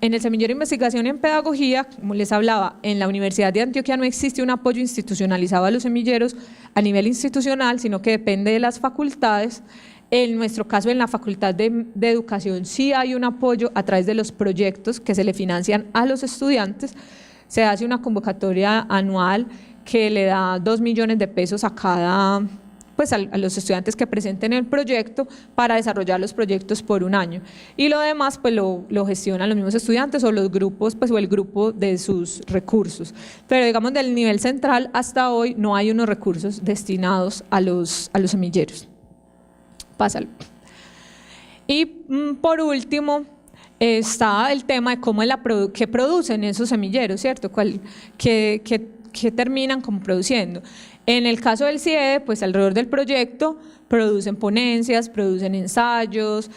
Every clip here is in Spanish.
En el semillero de investigación en pedagogía, como les hablaba, en la Universidad de Antioquia no existe un apoyo institucionalizado a los semilleros a nivel institucional, sino que depende de las facultades. En nuestro caso, en la Facultad de Educación, sí hay un apoyo a través de los proyectos que se le financian a los estudiantes. Se hace una convocatoria anual que le da 2 millones de pesos a cada, pues a los estudiantes que presenten el proyecto para desarrollar los proyectos por un año. Y lo demás pues lo gestionan los mismos estudiantes o los grupos, pues, o el grupo de sus recursos. Pero digamos del nivel central hasta hoy no hay unos recursos destinados a los semilleros. Pásalo. Y por último está el tema de cómo es qué producen esos semilleros, ¿cierto? ¿Qué terminan como produciendo? En el caso del CIEDE, pues alrededor del proyecto producen ponencias, producen ensayos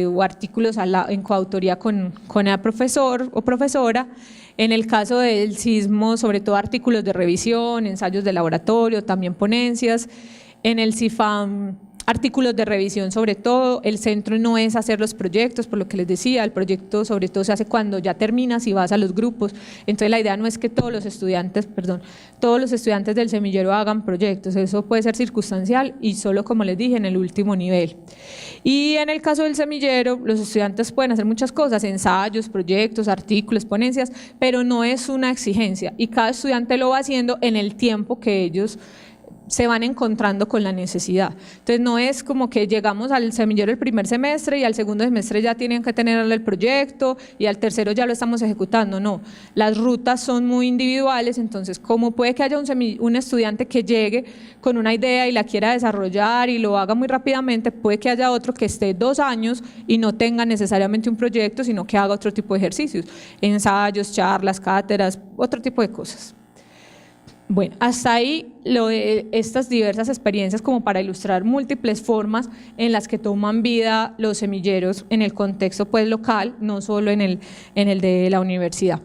o artículos en coautoría con el profesor o profesora. En el caso del sismo, sobre todo artículos de revisión, ensayos de laboratorio, también ponencias. En el CIFAM, artículos de revisión sobre todo. El centro no es hacer los proyectos, por lo que les decía, el proyecto sobre todo se hace cuando ya terminas y vas a los grupos. Entonces la idea no es que todos los estudiantes del semillero hagan proyectos, eso puede ser circunstancial y solo, como les dije, en el último nivel. Y en el caso del semillero, los estudiantes pueden hacer muchas cosas, ensayos, proyectos, artículos, ponencias, pero no es una exigencia y cada estudiante lo va haciendo en el tiempo que ellos se van encontrando con la necesidad. Entonces no es como que llegamos al semillero el primer semestre y al segundo semestre ya tienen que tener el proyecto y al tercero ya lo estamos ejecutando, no. Las rutas son muy individuales, entonces como puede que haya un estudiante que llegue con una idea y la quiera desarrollar y lo haga muy rápidamente, puede que haya otro que esté 2 años y no tenga necesariamente un proyecto, sino que haga otro tipo de ejercicios, ensayos, charlas, cátedras, otro tipo de cosas. Bueno, hasta ahí estas diversas experiencias como para ilustrar múltiples formas en las que toman vida los semilleros en el contexto pues local, no solo en el de la universidad.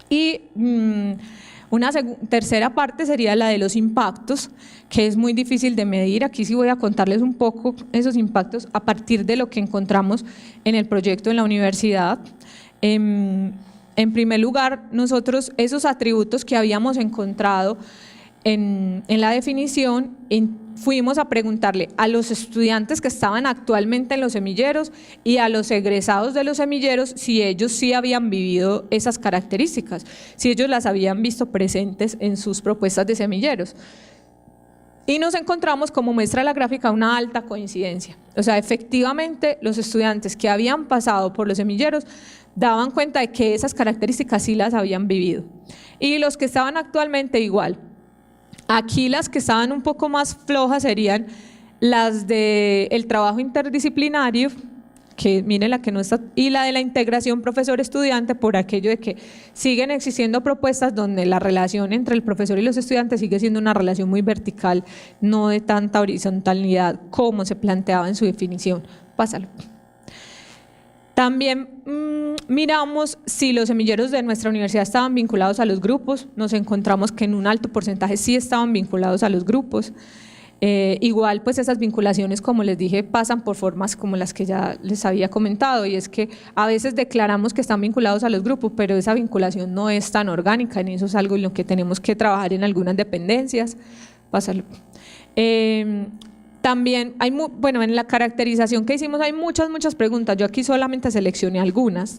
Y una tercera parte sería la de los impactos, que es muy difícil de medir. Aquí sí voy a contarles un poco esos impactos a partir de lo que encontramos en el proyecto en la universidad. En primer lugar, nosotros esos atributos que habíamos encontrado en la definición, fuimos a preguntarle a los estudiantes que estaban actualmente en los semilleros y a los egresados de los semilleros si ellos sí habían vivido esas características, si ellos las habían visto presentes en sus propuestas de semilleros. Y nos encontramos, como muestra la gráfica, una alta coincidencia. O sea, efectivamente los estudiantes que habían pasado por los semilleros daban cuenta de que esas características sí las habían vivido. Y los que estaban actualmente igual. Aquí las que estaban un poco más flojas serían las del trabajo interdisciplinario, que miren la que no está, y la de la integración profesor-estudiante, por aquello de que siguen existiendo propuestas donde la relación entre el profesor y los estudiantes sigue siendo una relación muy vertical, no de tanta horizontalidad como se planteaba en su definición. Pásalo. También miramos si los semilleros de nuestra universidad estaban vinculados a los grupos. Nos encontramos que en un alto porcentaje sí estaban vinculados a los grupos. Igual pues esas vinculaciones, como les dije, pasan por formas como las que ya les había comentado, y es que a veces declaramos que están vinculados a los grupos, pero esa vinculación no es tan orgánica, y eso es algo en lo que tenemos que trabajar en algunas dependencias. Pásalo. También hay, bueno, en la caracterización que hicimos hay muchas preguntas, yo aquí solamente seleccioné algunas.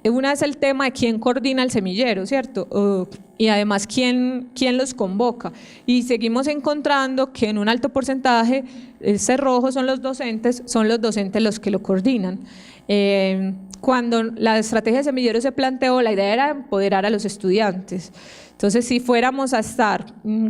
Una es el tema de quién coordina el semillero, ¿cierto? Y además quién los convoca. Y seguimos encontrando que en un alto porcentaje, ese rojo son los docentes los que lo coordinan. Cuando la estrategia de semillero se planteó, la idea era empoderar a los estudiantes. Entonces, si fuéramos a estar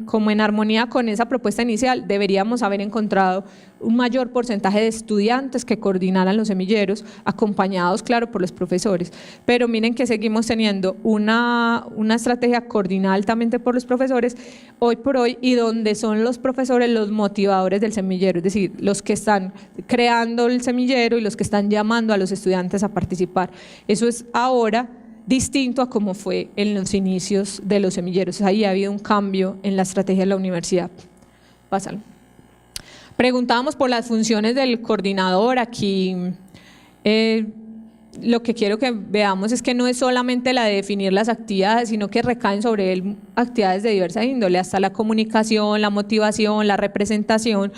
como en armonía con esa propuesta inicial, deberíamos haber encontrado un mayor porcentaje de estudiantes que coordinaran los semilleros, acompañados, claro, por los profesores. Pero miren que seguimos teniendo una estrategia coordinada altamente por los profesores hoy por hoy, y donde son los profesores los motivadores del semillero, es decir, los que están creando el semillero y los que están llamando a los estudiantes a participar. Eso es ahora distinto a como fue en los inicios de los semilleros. Ahí ha habido un cambio en la estrategia de la universidad. Pásalo. Preguntábamos por las funciones del coordinador. Aquí lo que quiero que veamos es que no es solamente la de definir las actividades, sino que recaen sobre él actividades de diversa índole, hasta la comunicación, la motivación, la representación.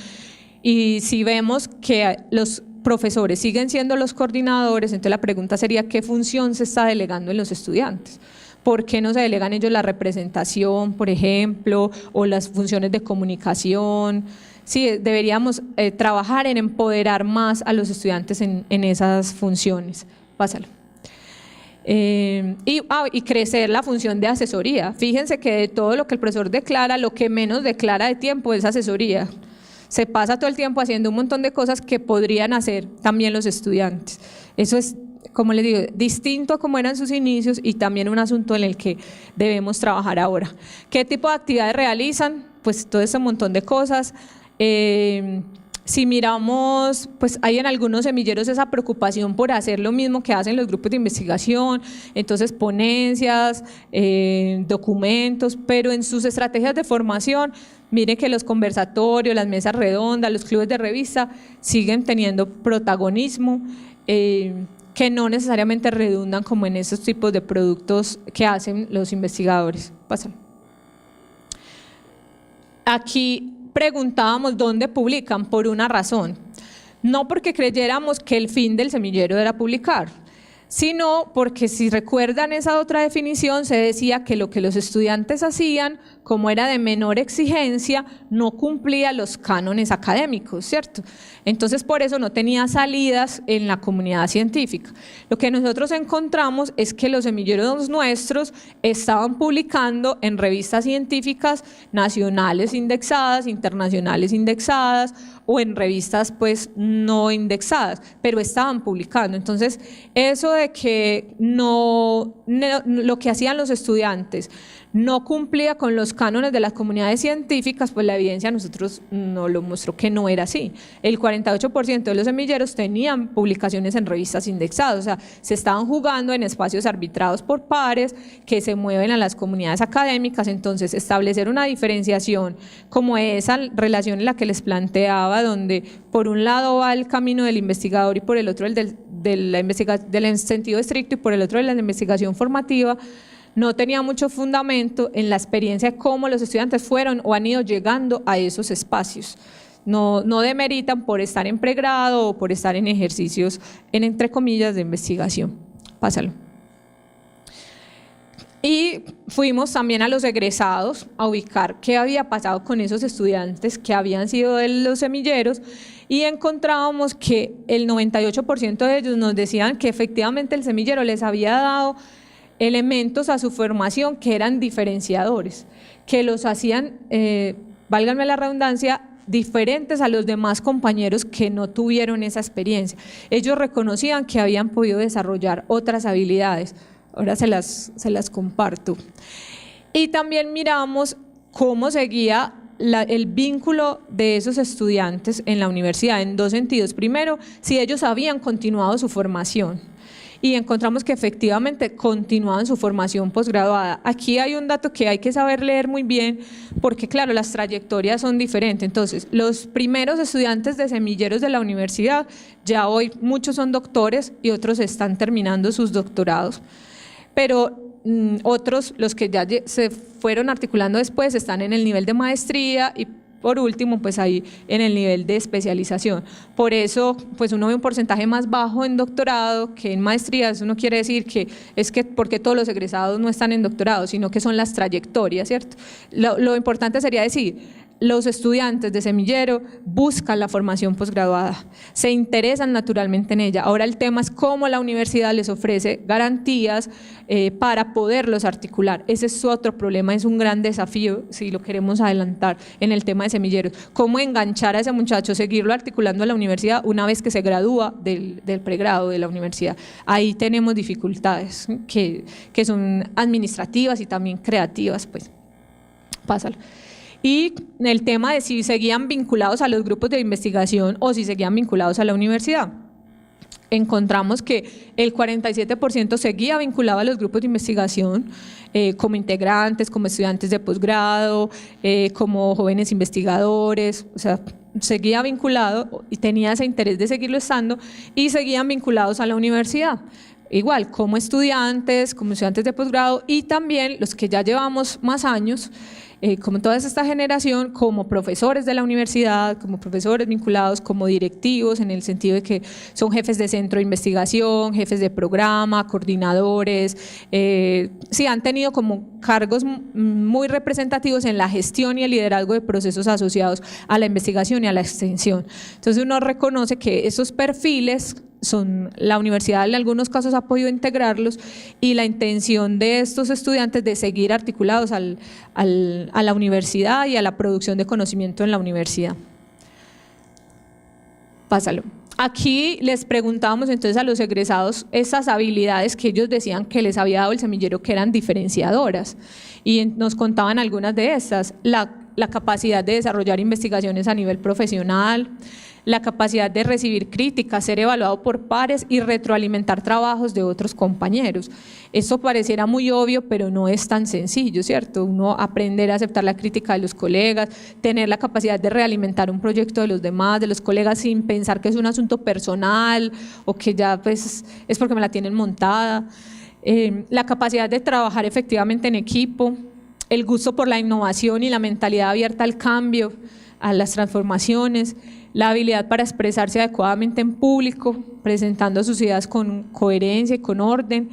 Y si vemos que los profesores siguen siendo los coordinadores, entonces la pregunta sería ¿qué función se está delegando en los estudiantes? ¿Por qué no se delegan ellos la representación, por ejemplo, o las funciones de comunicación? Sí, deberíamos trabajar en empoderar más a los estudiantes en esas funciones. Pásalo. Y crecer la función de asesoría. Fíjense que de todo lo que el profesor declara, lo que menos declara de tiempo es asesoría. Se pasa todo el tiempo haciendo un montón de cosas que podrían hacer también los estudiantes. Eso es, como les digo, distinto a como eran sus inicios y también un asunto en el que debemos trabajar ahora. ¿Qué tipo de actividades realizan? Pues todo ese montón de cosas. Si miramos, pues hay en algunos semilleros esa preocupación por hacer lo mismo que hacen los grupos de investigación, entonces ponencias, documentos, pero en sus estrategias de formación, miren que los conversatorios, las mesas redondas, los clubes de revista siguen teniendo protagonismo, que no necesariamente redundan como en esos tipos de productos que hacen los investigadores. Pásalo. Aquí preguntábamos dónde publican por una razón, no porque creyéramos que el fin del semillero era publicar, sino porque si recuerdan esa otra definición se decía que lo que los estudiantes hacían, como era de menor exigencia, no cumplía los cánones académicos, ¿cierto? Entonces por eso no tenía salidas en la comunidad científica. Lo que nosotros encontramos es que los semilleros nuestros estaban publicando en revistas científicas nacionales indexadas, internacionales indexadas, o en revistas pues no indexadas, pero estaban publicando. Entonces eso de que lo que hacían los estudiantes no cumplía con los cánones de las comunidades científicas, pues la evidencia a nosotros nos lo mostró que no era así. El 48% de los semilleros tenían publicaciones en revistas indexadas, o sea, se estaban jugando en espacios arbitrados por pares que se mueven a las comunidades académicas. Entonces establecer una diferenciación como esa relación en la que les planteaba, donde por un lado va el camino del investigador y por el otro el del sentido estricto y por el otro de la investigación formativa, no tenía mucho fundamento en la experiencia de cómo los estudiantes fueron o han ido llegando a esos espacios. No demeritan por estar en pregrado o por estar en ejercicios, entre comillas, de investigación. Pásalo. Y fuimos también a los egresados a ubicar qué había pasado con esos estudiantes que habían sido de los semilleros y encontrábamos que el 98% de ellos nos decían que efectivamente el semillero les había dado elementos a su formación que eran diferenciadores, que los hacían, válganme la redundancia, diferentes a los demás compañeros que no tuvieron esa experiencia. Ellos reconocían que habían podido desarrollar otras habilidades. Ahora se las comparto. Y también miramos cómo seguía el vínculo de esos estudiantes en la universidad en dos sentidos. Primero, si ellos habían continuado su formación. Y encontramos que efectivamente continuaban su formación posgraduada. Aquí hay un dato que hay que saber leer muy bien porque claro, las trayectorias son diferentes. Entonces, los primeros estudiantes de semilleros de la universidad, ya hoy muchos son doctores y otros están terminando sus doctorados, pero otros, los que ya se fueron articulando después, están en el nivel de maestría y por último, pues ahí en el nivel de especialización. Por eso, pues uno ve un porcentaje más bajo en doctorado que en maestría. Eso no quiere decir que es que porque todos los egresados no están en doctorado, sino que son las trayectorias, ¿cierto? Lo importante sería decir, los estudiantes de semillero buscan la formación posgraduada, se interesan naturalmente en ella. Ahora el tema es cómo la universidad les ofrece garantías para poderlos articular. Ese es otro problema, es un gran desafío si lo queremos adelantar en el tema de semilleros. Cómo enganchar a ese muchacho, seguirlo articulando a la universidad una vez que se gradúa del pregrado de la universidad. Ahí tenemos dificultades que son administrativas y también creativas, pues. Pásalo. Y el tema de si seguían vinculados a los grupos de investigación o si seguían vinculados a la universidad. Encontramos que el 47% seguía vinculado a los grupos de investigación como integrantes, como estudiantes de posgrado, como jóvenes investigadores, o sea, seguía vinculado y tenía ese interés de seguirlo estando y seguían vinculados a la universidad. Igual, como estudiantes de posgrado y también los que ya llevamos más años, como toda esta generación, como profesores de la universidad, como profesores vinculados, como directivos, en el sentido de que son jefes de centro de investigación, jefes de programa, coordinadores, sí, han tenido como cargos muy representativos en la gestión y el liderazgo de procesos asociados a la investigación y a la extensión. Entonces uno reconoce que esos perfiles la universidad en algunos casos ha podido integrarlos y la intención de estos estudiantes de seguir articulados a la universidad y a la producción de conocimiento en la universidad. Pásalo. Aquí les preguntábamos entonces a los egresados esas habilidades que ellos decían que les había dado el semillero, que eran diferenciadoras, y nos contaban algunas de estas: la capacidad de desarrollar investigaciones a nivel profesional, la capacidad de recibir críticas, ser evaluado por pares y retroalimentar trabajos de otros compañeros. Esto pareciera muy obvio, pero no es tan sencillo, ¿cierto? Uno aprender a aceptar la crítica de los colegas, tener la capacidad de realimentar un proyecto de los demás, de los colegas, sin pensar que es un asunto personal o que ya pues es porque me la tienen montada. La capacidad de trabajar efectivamente en equipo, el gusto por la innovación y la mentalidad abierta al cambio, a las transformaciones, la habilidad para expresarse adecuadamente en público, presentando sus ideas con coherencia y con orden,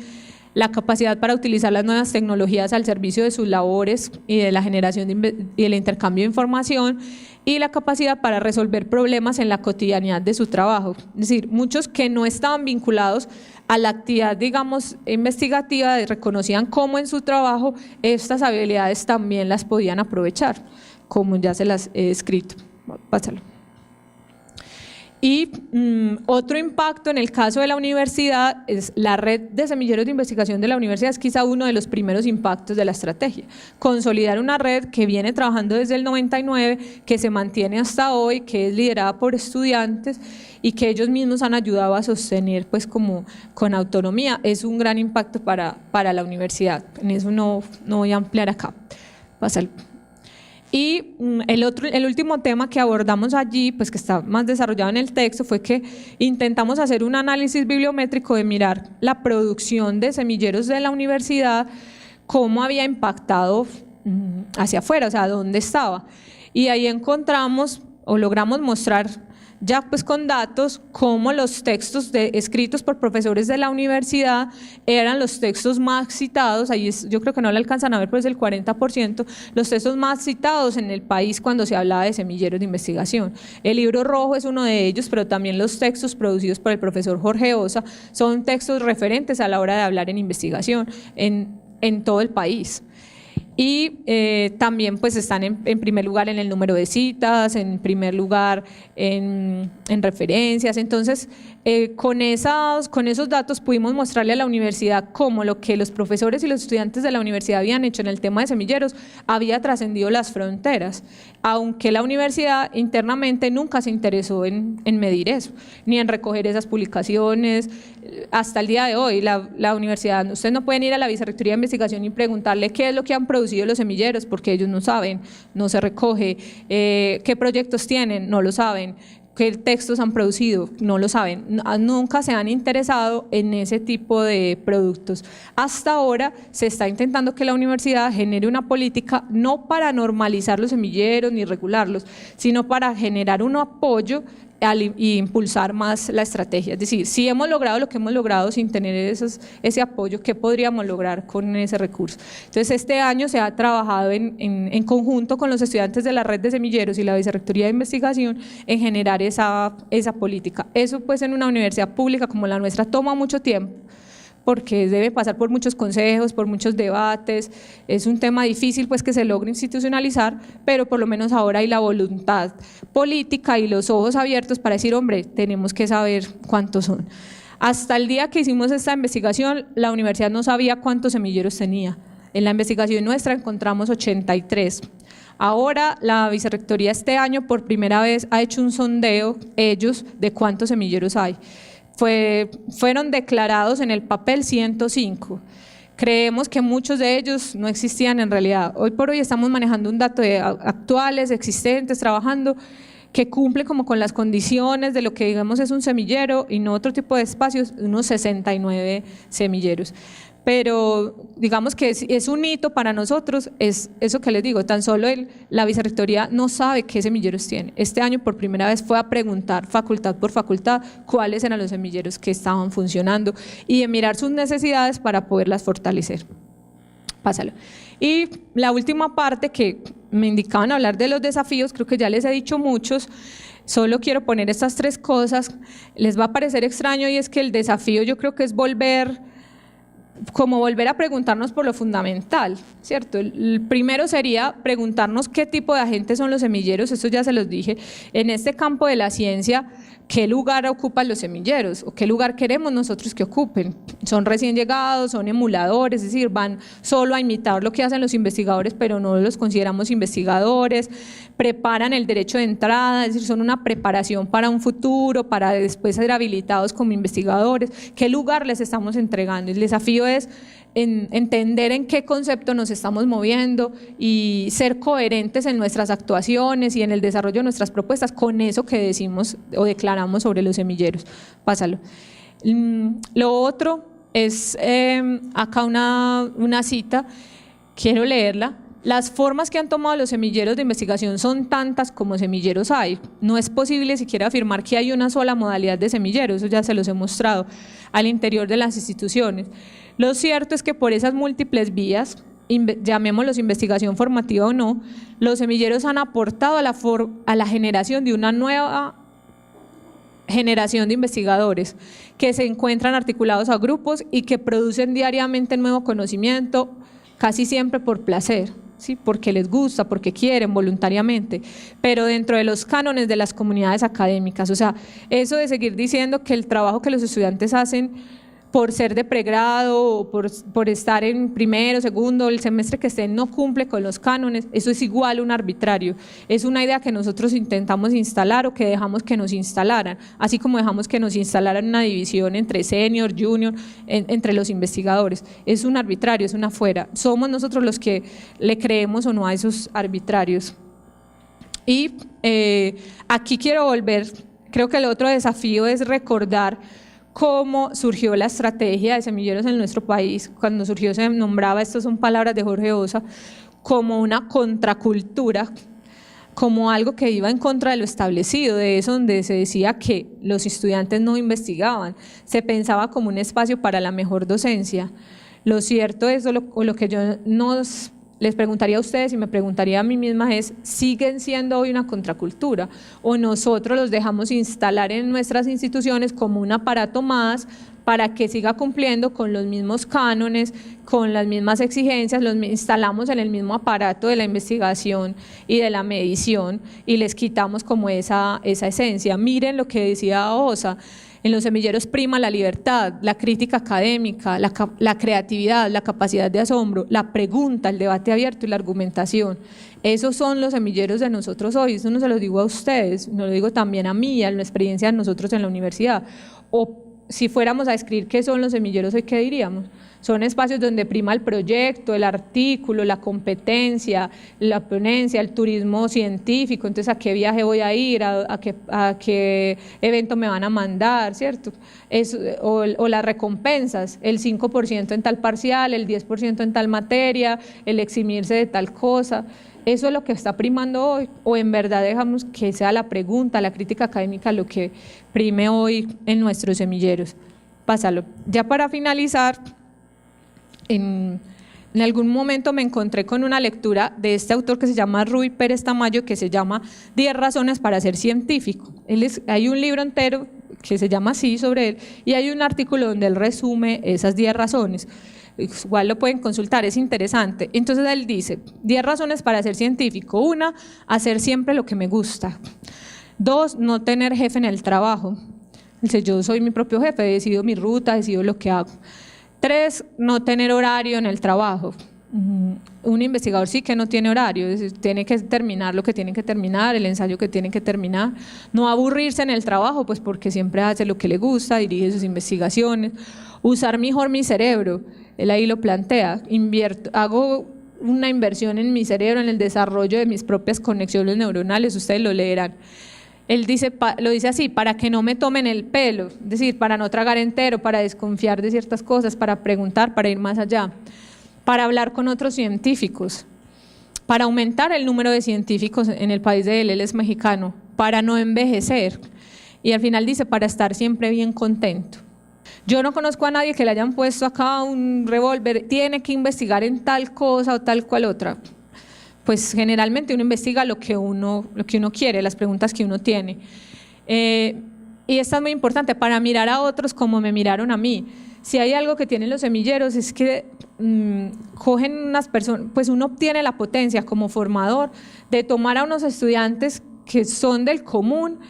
la capacidad para utilizar las nuevas tecnologías al servicio de sus labores y de la generación y el intercambio de información, y la capacidad para resolver problemas en la cotidianidad de su trabajo. Es decir, muchos que no estaban vinculados a la actividad, digamos, investigativa, reconocían cómo en su trabajo estas habilidades también las podían aprovechar, como ya se las he escrito. Pásalo. Y otro impacto en el caso de la universidad es la red de semilleros de investigación de la universidad. Es quizá uno de los primeros impactos de la estrategia. Consolidar una red que viene trabajando desde el 99, que se mantiene hasta hoy, que es liderada por estudiantes y que ellos mismos han ayudado a sostener pues como con autonomía, es un gran impacto para la universidad. En eso no voy a ampliar acá. Pásalo. Y el último tema que abordamos allí, pues que está más desarrollado en el texto, fue que intentamos hacer un análisis bibliométrico de mirar la producción de semilleros de la universidad, cómo había impactado hacia afuera, o sea, dónde estaba. Y ahí encontramos o logramos mostrar ya pues con datos cómo los textos escritos por profesores de la universidad eran los textos más citados. Ahí yo creo que no lo alcanzan a ver, pero es el 40%, los textos más citados en el país cuando se hablaba de semilleros de investigación. El libro rojo es uno de ellos, pero también los textos producidos por el profesor Jorge Osa son textos referentes a la hora de hablar en investigación en todo el país. Y también pues están en primer lugar en el número de citas, en primer lugar en referencias. Entonces con esos datos pudimos mostrarle a la universidad cómo lo que los profesores y los estudiantes de la universidad habían hecho en el tema de semilleros había trascendido las fronteras, aunque la universidad internamente nunca se interesó en medir eso, ni en recoger esas publicaciones. Hasta el día de hoy la universidad, ustedes no pueden ir a la Vicerrectoría de Investigación y preguntarle qué es lo que han producido los semilleros, porque ellos no saben, no se recoge, qué proyectos tienen, no lo saben, qué textos han producido, no lo saben, nunca se han interesado en ese tipo de productos. Hasta ahora se está intentando que la universidad genere una política no para normalizar los semilleros ni regularlos, sino para generar un apoyo y impulsar más la estrategia. Es decir, si hemos logrado lo que hemos logrado sin tener ese apoyo, ¿qué podríamos lograr con ese recurso? Entonces este año se ha trabajado en conjunto con los estudiantes de la red de semilleros y la Vicerrectoría de Investigación en generar esa política. Eso pues en una universidad pública como la nuestra toma mucho tiempo, porque debe pasar por muchos consejos, por muchos debates, es un tema difícil pues que se logre institucionalizar, pero por lo menos ahora hay la voluntad política y los ojos abiertos para decir, hombre, tenemos que saber cuántos son. Hasta el día que hicimos esta investigación, la universidad no sabía cuántos semilleros tenía. En la investigación nuestra encontramos 83. Ahora la Vicerrectoría este año por primera vez ha hecho un sondeo, ellos, de cuántos semilleros hay. Fueron declarados en el papel 105. Creemos que muchos de ellos no existían en realidad. Hoy por hoy estamos manejando un dato de actuales, existentes, trabajando, que cumple como con las condiciones de lo que digamos es un semillero y no otro tipo de espacios, unos 69 semilleros. Pero digamos que es un hito para nosotros, es eso que les digo, tan solo la vicerrectoría no sabe qué semilleros tiene. Este año por primera vez fue a preguntar facultad por facultad cuáles eran los semilleros que estaban funcionando y de mirar sus necesidades para poderlas fortalecer. Pásalo. Y la última parte que me indicaban hablar de los desafíos, creo que ya les he dicho muchos, solo quiero poner estas 3 cosas, les va a parecer extraño y es que el desafío yo creo que es volver a preguntarnos por lo fundamental, ¿cierto? El primero sería preguntarnos qué tipo de agentes son los semilleros, eso ya se los dije, en este campo de la ciencia, ¿qué lugar ocupan los semilleros? ¿O qué lugar queremos nosotros que ocupen? ¿Son recién llegados? ¿Son emuladores? Es decir, van solo a imitar lo que hacen los investigadores, pero no los consideramos investigadores, preparan el derecho de entrada, es decir, son una preparación para un futuro, para después ser habilitados como investigadores. ¿Qué lugar les estamos entregando? El desafío es entender en qué concepto nos estamos moviendo y ser coherentes en nuestras actuaciones y en el desarrollo de nuestras propuestas con eso que decimos o declaramos sobre los semilleros. Pásalo. Lo otro es acá una cita, quiero leerla. Las formas que han tomado los semilleros de investigación son tantas como semilleros hay. No es posible siquiera afirmar que hay una sola modalidad de semillero, eso ya se los he mostrado al interior de las instituciones. Lo cierto es que por esas múltiples vías, llamémoslos investigación formativa o no, los semilleros han aportado a la generación de una nueva generación de investigadores que se encuentran articulados a grupos y que producen diariamente nuevo conocimiento, casi siempre por placer. ¿Sí? Porque les gusta, porque quieren voluntariamente, pero dentro de los cánones de las comunidades académicas. O sea, eso de seguir diciendo que el trabajo que los estudiantes hacen por ser de pregrado o por estar en primero, segundo, el semestre que estén no cumple con los cánones, eso es igual un arbitrario, es una idea que nosotros intentamos instalar o que dejamos que nos instalaran, así como dejamos que nos instalaran una división entre senior, junior, entre los investigadores, es un arbitrario, es una fuera, somos nosotros los que le creemos o no a esos arbitrarios. Y aquí quiero volver, creo que el otro desafío es recordar cómo surgió la estrategia de semilleros en nuestro país. Cuando surgió se nombraba, estas son palabras de Jorge Osa, como una contracultura, como algo que iba en contra de lo establecido, de eso donde se decía que los estudiantes no investigaban, se pensaba como un espacio para la mejor docencia. Lo cierto es, lo que yo les preguntaría a ustedes y me preguntaría a mí misma es, ¿siguen siendo hoy una contracultura? ¿O nosotros los dejamos instalar en nuestras instituciones como un aparato más para que siga cumpliendo con los mismos cánones, con las mismas exigencias, los instalamos en el mismo aparato de la investigación y de la medición y les quitamos como esa esencia? Miren lo que decía Osa. En los semilleros prima la libertad, la crítica académica, la creatividad, la capacidad de asombro, la pregunta, el debate abierto y la argumentación. Esos son los semilleros de nosotros hoy, eso no se lo digo a ustedes, no lo digo también a mí, a la experiencia de nosotros en la universidad. O si fuéramos a describir qué son los semilleros hoy, ¿qué diríamos? Son espacios donde prima el proyecto, el artículo, la competencia, la ponencia, el turismo científico, entonces a qué viaje voy a ir, a qué evento me van a mandar, ¿cierto? O las recompensas, el 5% en tal parcial, el 10% en tal materia, el eximirse de tal cosa. ¿Eso es lo que está primando hoy? ¿O en verdad dejamos que sea la pregunta, la crítica académica lo que prime hoy en nuestros semilleros? Pásalo. Ya para finalizar, en algún momento me encontré con una lectura de este autor que se llama Ruy Pérez Tamayo, que se llama 10 razones para ser científico. Hay un libro entero que se llama así sobre él y hay un artículo donde él resume esas 10 razones. Igual lo pueden consultar, es interesante. Entonces él dice, 10 razones para ser científico. 1, hacer siempre lo que me gusta. 2, no tener jefe en el trabajo. Dice, yo soy mi propio jefe, decido mi ruta, decido lo que hago. 3, no tener horario en el trabajo. Un investigador sí que no tiene horario, tiene que terminar lo que tiene que terminar, el ensayo que tiene que terminar. No aburrirse en el trabajo, pues porque siempre hace lo que le gusta, dirige sus investigaciones. Usar mejor mi cerebro, él ahí lo plantea, hago una inversión en mi cerebro, en el desarrollo de mis propias conexiones neuronales, ustedes lo leerán. Él dice, lo dice así, para que no me tomen el pelo, es decir, para no tragar entero, para desconfiar de ciertas cosas, para preguntar, para ir más allá, para hablar con otros científicos, para aumentar el número de científicos en el país de él es mexicano, para no envejecer. Y al final dice, para estar siempre bien contento. Yo no conozco a nadie que le hayan puesto acá un revólver, tiene que investigar en tal cosa o tal cual otra. Pues generalmente uno investiga lo que uno quiere, las preguntas que uno tiene. Y esto es muy importante para mirar a otros como me miraron a mí. Si hay algo que tienen los semilleros es que cogen unas personas, pues uno obtiene la potencia como formador de tomar a unos estudiantes que son del común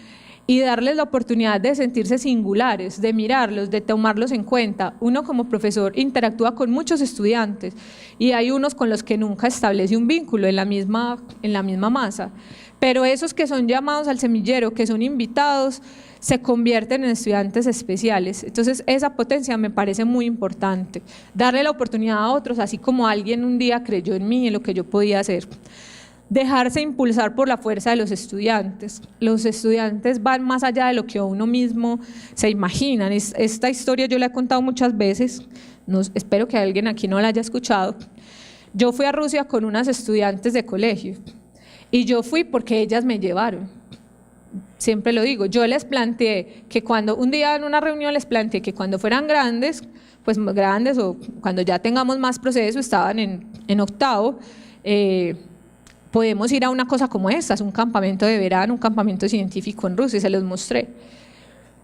y darles la oportunidad de sentirse singulares, de mirarlos, de tomarlos en cuenta. Uno como profesor interactúa con muchos estudiantes y hay unos con los que nunca establece un vínculo en la misma masa, pero esos que son llamados al semillero, que son invitados, se convierten en estudiantes especiales. Entonces esa potencia me parece muy importante, darle la oportunidad a otros, así como alguien un día creyó en mí, en lo que yo podía hacer. Dejarse impulsar por la fuerza de los estudiantes. Los estudiantes van más allá de lo que uno mismo se imagina. Esta historia yo la he contado muchas veces, espero que alguien aquí no la haya escuchado. Yo fui a Rusia con unas estudiantes de colegio y yo fui porque ellas me llevaron. Siempre lo digo, yo les planteé que un día en una reunión les planteé que cuando fueran grandes, pues grandes o cuando ya tengamos más proceso, estaban en octavo, podemos ir a una cosa como esta, es un campamento de verano, un campamento científico en Rusia, y se los mostré.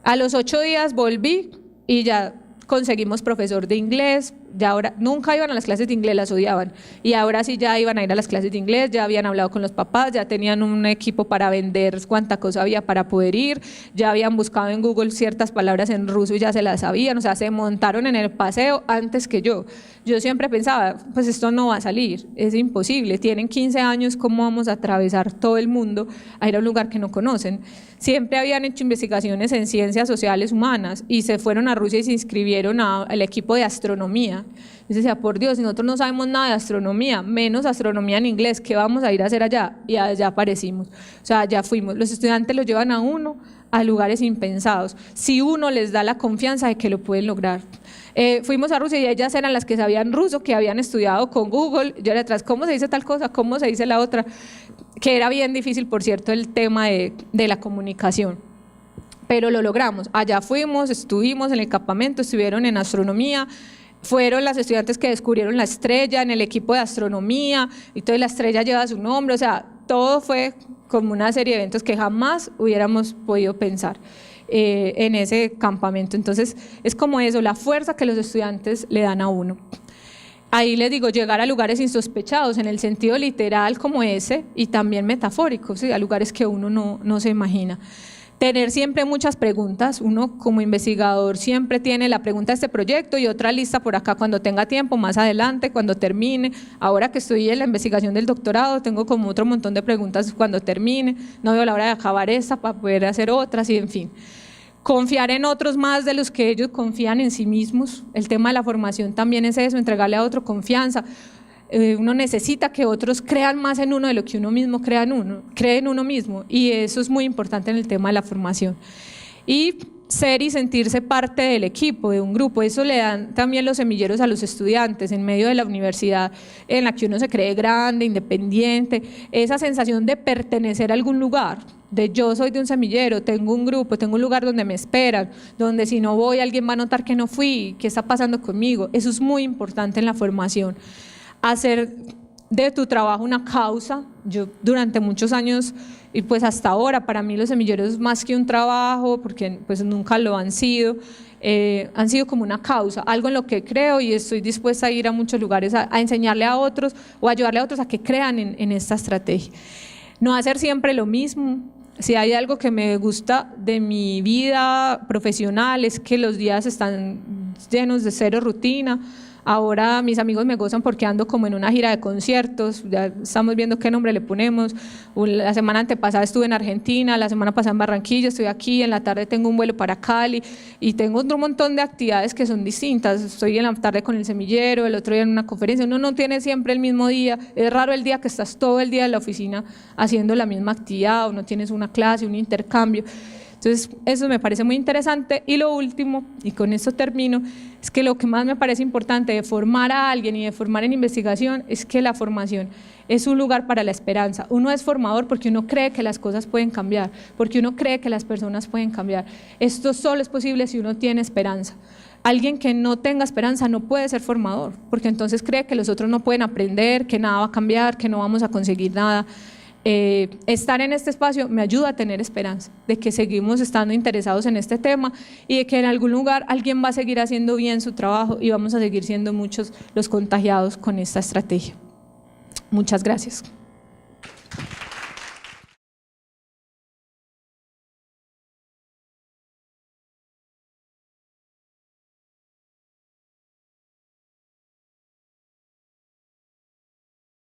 A los 8 días volví y ya conseguimos profesor de inglés, ya ahora nunca iban a las clases de inglés, las odiaban, y ahora sí ya iban a ir a las clases de inglés, ya habían hablado con los papás, ya tenían un equipo para vender cuánta cosa había para poder ir, ya habían buscado en Google ciertas palabras en ruso y ya se las sabían, o sea, se montaron en el paseo antes que yo. Yo siempre pensaba, pues esto no va a salir, es imposible, tienen 15 años, ¿cómo vamos a atravesar todo el mundo a ir a un lugar que no conocen? Siempre habían hecho investigaciones en ciencias sociales humanas y se fueron a Rusia y se inscribieron al equipo de astronomía. Yo decía, por Dios, si nosotros no sabemos nada de astronomía, menos astronomía en inglés, ¿qué vamos a ir a hacer allá? Y allá aparecimos, o sea, ya fuimos. Los estudiantes los llevan a uno a lugares impensados, si uno les da la confianza de que lo pueden lograr. Fuimos a Rusia y ellas eran las que sabían ruso, que habían estudiado con Google, yo era atrás, ¿cómo se dice tal cosa? ¿Cómo se dice la otra? Que era bien difícil, por cierto, el tema de la comunicación. Pero lo logramos, allá fuimos, estuvimos en el campamento, estuvieron en astronomía, fueron las estudiantes que descubrieron la estrella en el equipo de astronomía, y toda la estrella lleva su nombre, o sea, todo fue como una serie de eventos que jamás hubiéramos podido pensar en ese campamento. Entonces es como eso, la fuerza que los estudiantes le dan a uno. Ahí les digo, llegar a lugares insospechados en el sentido literal como ese y también metafórico, ¿sí? A lugares que uno no se imagina. Tener siempre muchas preguntas, uno como investigador siempre tiene la pregunta de este proyecto y otra lista por acá cuando tenga tiempo, más adelante, cuando termine. Ahora que estoy en la investigación del doctorado, tengo como otro montón de preguntas cuando termine, no veo la hora de acabar esta para poder hacer otras y en fin. Confiar en otros más de los que ellos confían en sí mismos, el tema de la formación también es eso, entregarle a otro confianza. Uno necesita que otros crean más en uno de lo que uno mismo cree en uno mismo, y eso es muy importante en el tema de la formación. Y ser y sentirse parte del equipo, de un grupo, eso le dan también los semilleros a los estudiantes en medio de la universidad en la que uno se cree grande, independiente, esa sensación de pertenecer a algún lugar, de yo soy de un semillero, tengo un grupo, tengo un lugar donde me esperan, donde si no voy alguien va a notar que no fui, qué está pasando conmigo. Eso es muy importante en la formación. Hacer de tu trabajo una causa. Yo durante muchos años y pues hasta ahora para mí los semilleros más que un trabajo, porque pues nunca lo han sido como una causa, algo en lo que creo y estoy dispuesta a ir a muchos lugares a enseñarle a otros o ayudarle a otros a que crean en esta estrategia. No hacer siempre lo mismo. Si hay algo que me gusta de mi vida profesional es que los días están llenos de cero rutina. Ahora mis amigos me gozan porque ando como en una gira de conciertos, ya estamos viendo qué nombre le ponemos. La semana antepasada estuve en Argentina, la semana pasada en Barranquilla, estoy aquí, en la tarde tengo un vuelo para Cali y tengo otro montón de actividades que son distintas. Estoy en la tarde con el semillero, el otro día en una conferencia. Uno no tiene siempre el mismo día, es raro el día que estás todo el día en la oficina haciendo la misma actividad o no tienes una clase, un intercambio. Entonces, eso me parece muy interesante. Y lo último, y con esto termino, es que lo que más me parece importante de formar a alguien y de formar en investigación es que la formación es un lugar para la esperanza. Uno es formador porque uno cree que las cosas pueden cambiar, porque uno cree que las personas pueden cambiar. Esto solo es posible si uno tiene esperanza. Alguien que no tenga esperanza no puede ser formador, porque entonces cree que los otros no pueden aprender, que nada va a cambiar, que no vamos a conseguir nada. Estar en este espacio me ayuda a tener esperanza de que seguimos estando interesados en este tema y de que en algún lugar alguien va a seguir haciendo bien su trabajo y vamos a seguir siendo muchos los contagiados con esta estrategia. Muchas gracias.